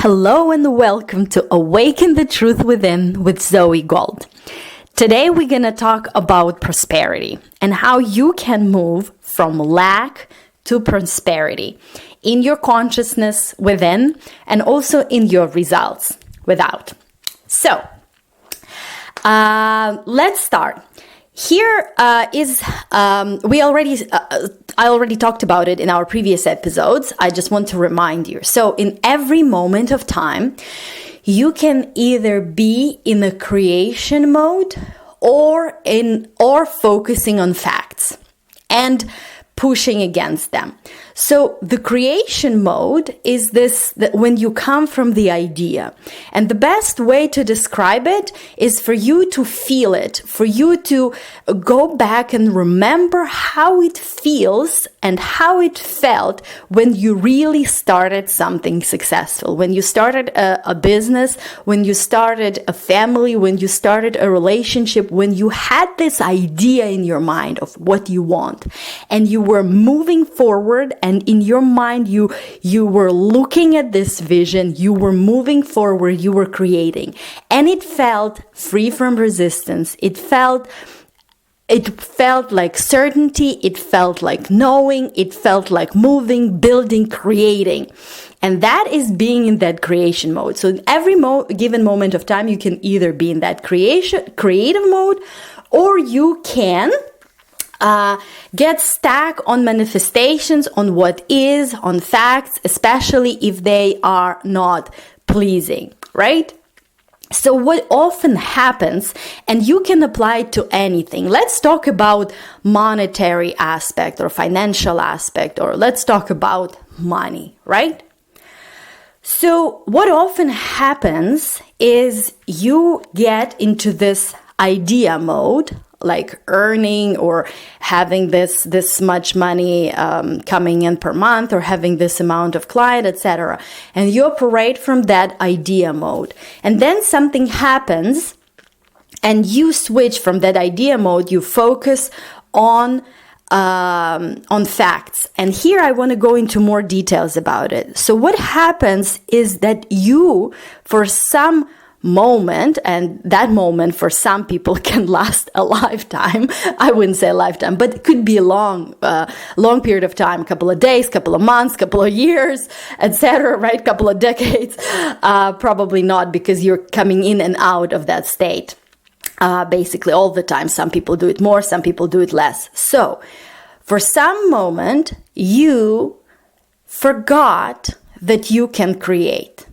Hello and welcome to Awaken the Truth Within with Zoey Gold. Today we're going to talk about prosperity and how you can move from lack to prosperity in your consciousness within and also in your results without. So, let's start. Here I already talked about it in our previous episodes. I just want to remind you. So in every moment of time, you can either be in a creation mode or focusing on facts and pushing against them. So the creation mode is when you come from the idea. And the best way to describe it is for you to feel it, for you to go back and remember how it feels and how it felt when you really started something successful, when you started a business, when you started a family, when you started a relationship, when you had this idea in your mind of what you want and you were moving forward. And in your mind, you were looking at this vision, you were moving forward, you were creating. And it felt free from resistance. It felt like certainty. It felt like knowing. It felt like moving, building, creating. And that is being in that creation mode. So in every given moment of time, you can either be in that creative mode, or you can get stuck on manifestations, on what is, on facts, especially if they are not pleasing, right? So what often happens, and you can apply it to anything. Let's talk about monetary aspect or financial aspect, or let's talk about money, right? So what often happens is you get into this idea mode, like earning or having this much money coming in per month, or having this amount of client, etc. And you operate from that idea mode. And then something happens and you switch from that idea mode, you focus on facts. And here I want to go into more details about it. So what happens is that you, for some moment, and that moment for some people can last a lifetime. I wouldn't say a lifetime, but it could be a long period of time, a couple of days, couple of months, couple of years, etc., right? Couple of decades. Probably not, because you're coming in and out of that state basically all the time. Some people do it more, some people do it less. So for some moment, you forgot that you can create.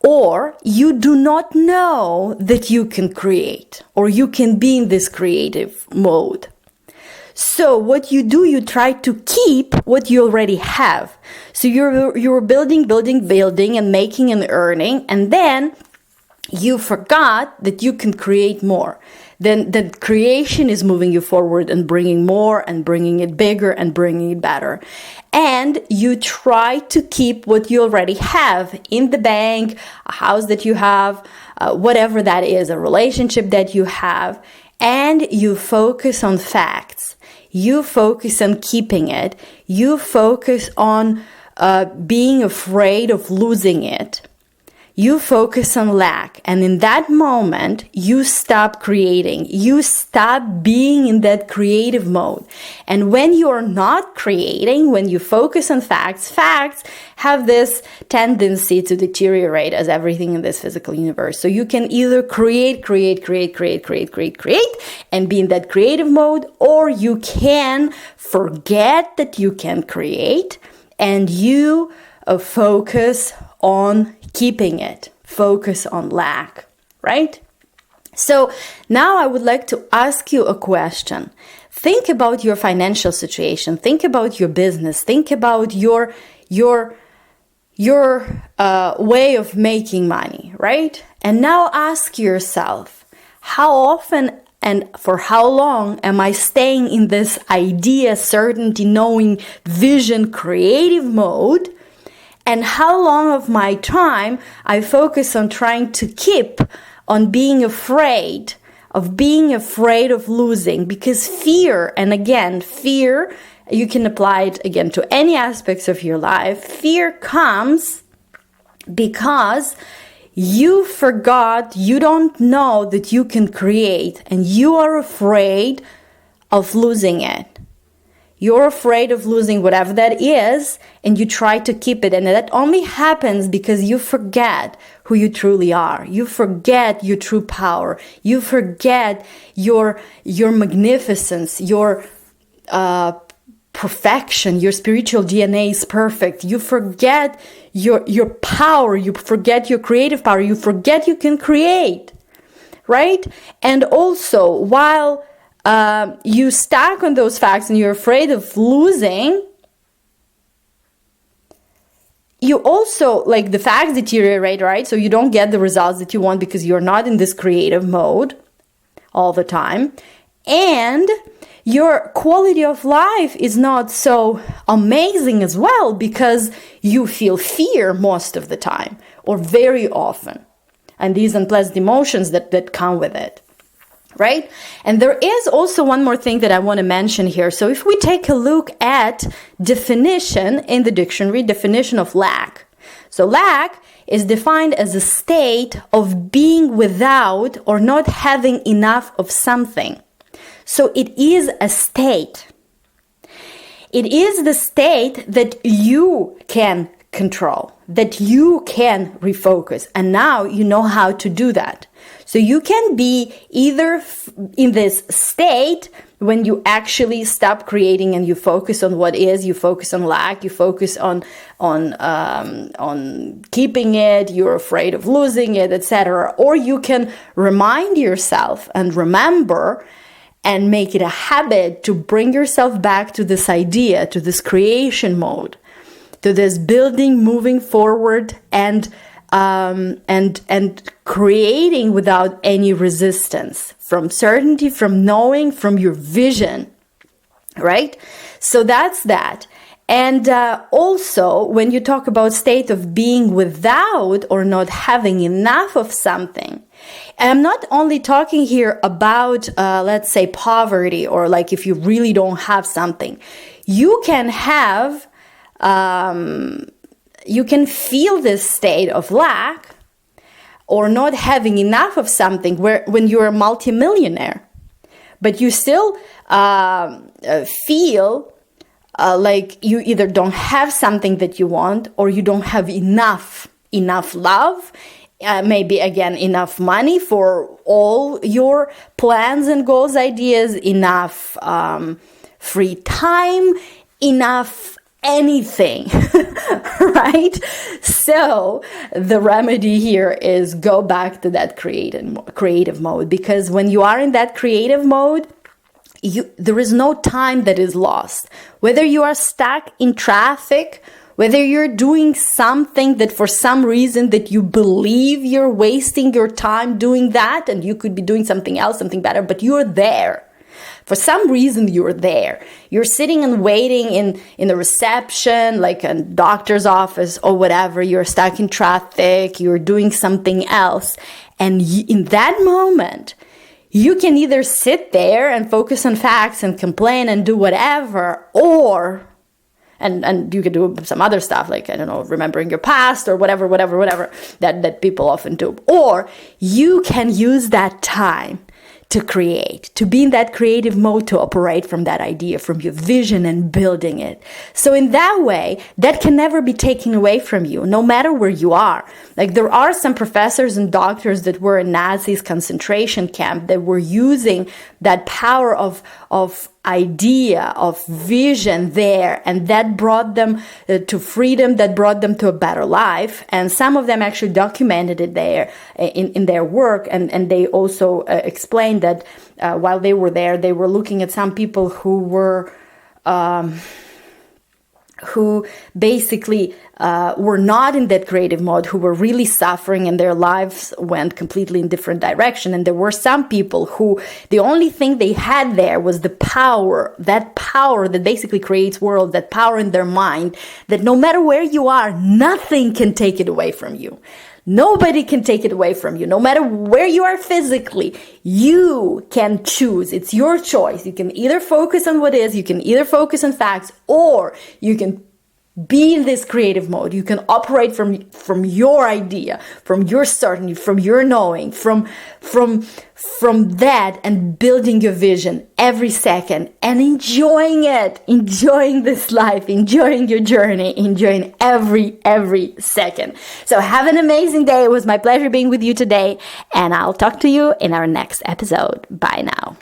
Or you do not know that you can create, or you can be in this creative mode. So what you do, you try to keep what you already have. So you're building and making and earning, and then you forgot that you can create more. Then the creation is moving you forward and bringing more and bringing it bigger and bringing it better. And you try to keep what you already have in the bank, a house that you have, whatever that is, a relationship that you have, and you focus on facts. You focus on keeping it. You focus on being afraid of losing it. You focus on lack, and in that moment, you stop creating. You stop being in that creative mode. And when you're not creating, when you focus on facts have this tendency to deteriorate as everything in this physical universe. So you can either create, and be in that creative mode, or you can forget that you can create, and you focus on keeping it, focus on lack, right? So now I would like to ask you a question. Think about your financial situation. Think about your business. Think about your way of making money, right? And now ask yourself, how often and for how long am I staying in this idea, certainty, knowing, vision, creative mode? And how long of my time I focus on trying to keep on being afraid of losing, because fear, and again, fear, you can apply it again to any aspects of your life. Fear comes because you forgot, you don't know that you can create, and you are afraid of losing it. You're afraid of losing whatever that is, and you try to keep it. And that only happens because you forget who you truly are. You forget your true power. You forget your magnificence, your perfection. Your spiritual DNA is perfect. You forget your power. You forget your creative power. You forget you can create, right? And also, while you stack on those facts and you're afraid of losing, you also, like, the facts deteriorate, right? So you don't get the results that you want because you're not in this creative mode all the time. And your quality of life is not so amazing as well because you feel fear most of the time or very often. And these unpleasant emotions that come with it. Right? And there is also one more thing that I want to mention here. So if we take a look at definition in the dictionary, definition of lack. So lack is defined as a state of being without or not having enough of something. So it is a state. It is the state that you can control, that you can refocus. And now you know how to do that. So you can be either in this state when you actually stop creating and you focus on what is, you focus on lack, you focus on keeping it, you're afraid of losing it, etc. Or you can remind yourself and remember and make it a habit to bring yourself back to this idea, to this creation mode, to this building, moving forward, and creating without any resistance, from certainty, from knowing, from your vision, right? So that's that. And also, when you talk about state of being without or not having enough of something, and I'm not only talking here about, let's say, poverty, or like if you really don't have something. You can have, you can feel this state of lack or not having enough of something when you're a multimillionaire, but you still feel like you either don't have something that you want, or you don't have enough love, maybe again enough money for all your plans and goals, ideas, enough free time, enough anything, right? So the remedy here is go back to that creative mode, because when you are in that creative mode, there is no time that is lost. Whether you are stuck in traffic, whether you're doing something that for some reason that you believe you're wasting your time doing that, and you could be doing something else, something better, but you're there. For some reason, you're there. You're sitting and waiting in the reception, like a doctor's office or whatever. You're stuck in traffic. You're doing something else. And in that moment, you can either sit there and focus on facts and complain and do whatever, or, and you can do some other stuff, like, I don't know, remembering your past or whatever that people often do. Or you can use that time to create, to be in that creative mode, to operate from that idea, from your vision and building it. So in that way, that can never be taken away from you, no matter where you are. Like, there are some professors and doctors that were in Nazis' concentration camp that were using that power of idea, of vision there, and that brought them to freedom, that brought them to a better life. And some of them actually documented it there in their work, and they also explained that while they were there, they were looking at some people who were who basically were not in that creative mode, who were really suffering, and their lives went completely in different direction. And there were some people who the only thing they had there was the power that basically creates world, that power in their mind, that no matter where you are, nothing can take it away from you. Nobody can take it away from you. No matter where you are physically, you can choose. It's your choice. You can either focus on what is, you can either focus on facts, or you can be in this creative mode. You can operate from your idea, from your certainty, from your knowing, from that, and building your vision every second and enjoying it, enjoying this life, enjoying your journey, enjoying every second. So have an amazing day. It was my pleasure being with you today, and I'll talk to you in our next episode. Bye now.